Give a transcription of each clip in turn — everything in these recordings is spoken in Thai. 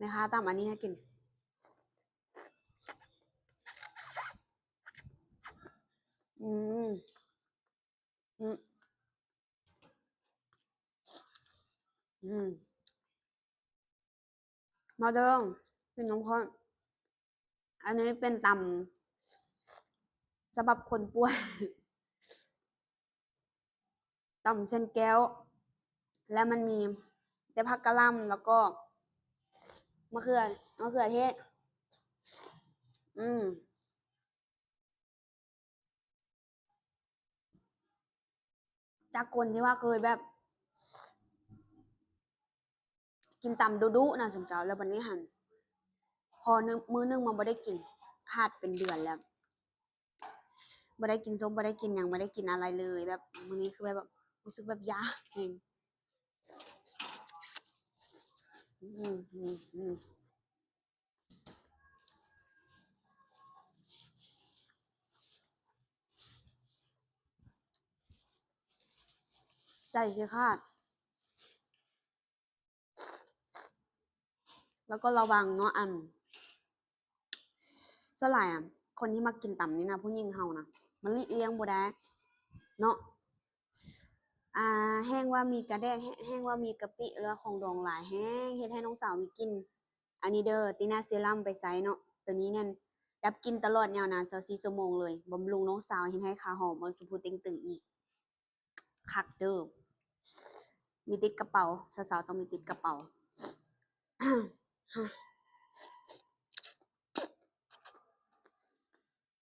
นะคะตามอันนี้ให้กินอืมอืมอืมมาเดิงกินน้ำข้นอันนี้เป็นตำสำหรับคนป่วยตำเส้นแก้วแล้วมันมีแต่ผักกะหล่ำแล้วก็มะเขือเทศอืมจากคนที่ว่าเคยแบบกินตำดุๆนะสมเจ้าแล้ววันนี้หันพอนึงมื้อนึงมันไม่ได้กินขาดเป็นเดือนแล้วไม่ได้กินส้มไม่ได้กินยังไม่ได้กินอะไรเลยแบบมื้อนี้คือแบบรู้สึกแบบยากเองอืมอืมอืมใจสิขาดแล้วก็ระวังเนาะส่วนหลายคนที่มากินตำนี่นะผู้หญิงเฮานะมันหลีกเลี่ยงบ่ได้เนาะแห้งว่ามีกระแดกแห้งว่ามีกะปิหรือว่าของดองหลายแห้งเฮ็ดให้น้องสาวมีกินอันนี้เด้อตินาเซรั่มไปใช้เนาะตัวนี้เนี่ยดับกลินตลอดยาวนาน24ชั่วโมงเลยบำรุงน้องสาวเฮ็ดให้ขาหอมบ่สุพูเต็งตึงอีกคักเด้อมีติดกระเป๋าสาวๆต้องมีติดกระเป๋า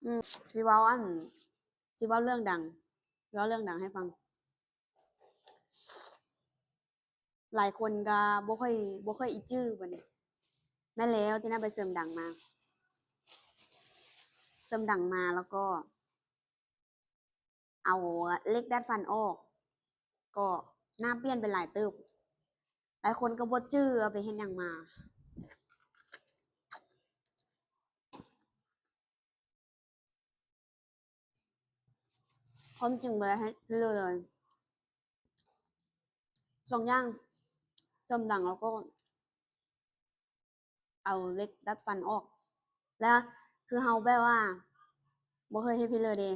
อืมสิเว้าสิเว้าเรื่องดังเล่าเรื่องดังให้ฟังหลายคนก็บ่ค่อยอิจื้อบัดนี้แม่นแล้วที่น่าไปเสริมดังมาเสริมดังมาแล้วก็เอาเหล็กดัดฟันออกก็หน้าเปลี่ยนไปหลายเติบหลายคนก็บ่จื้อเอาไปเฮ็ดหยังมาความจริงบ่ได้ให้เลยสองอย่างเสริมดังแล้วก็เอาเหล็กดัดฟันออกแล้วคือเฮาแบบว่าบ่เคยเฮ็ดพี่เลยเดะ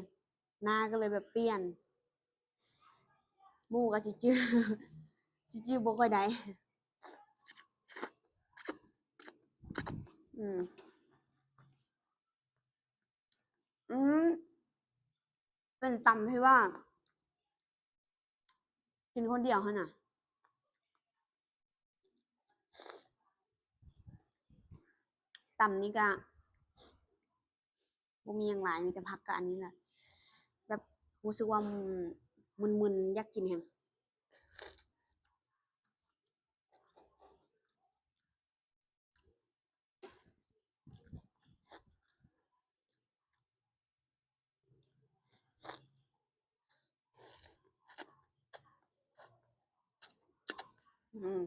หน้าก็เลยแบบเปลี่ยนหมู่ก็สิจื้อสิจื้อบ่ค่อยได้อืมอืมเป็นตำที่ว่ากินคนเดียวหั่นน่ะตำนี่ก็บ่มีหยังหลายมีแต่ผักกับอันนี้แหละแบบรู้สึกว่ามึนๆอยากกินแฮงอืม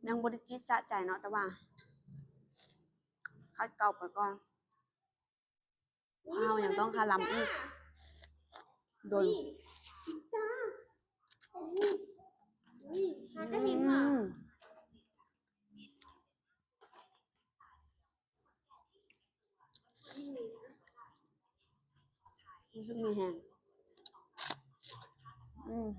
ยังบ่ได้จิตสะใจเนาะแต่ว่าคัดเก่าไปก่อนเพราะเรายังต้องคาลำอีกโดนหากระหินว่ะรู้สึกมีแฮงอืม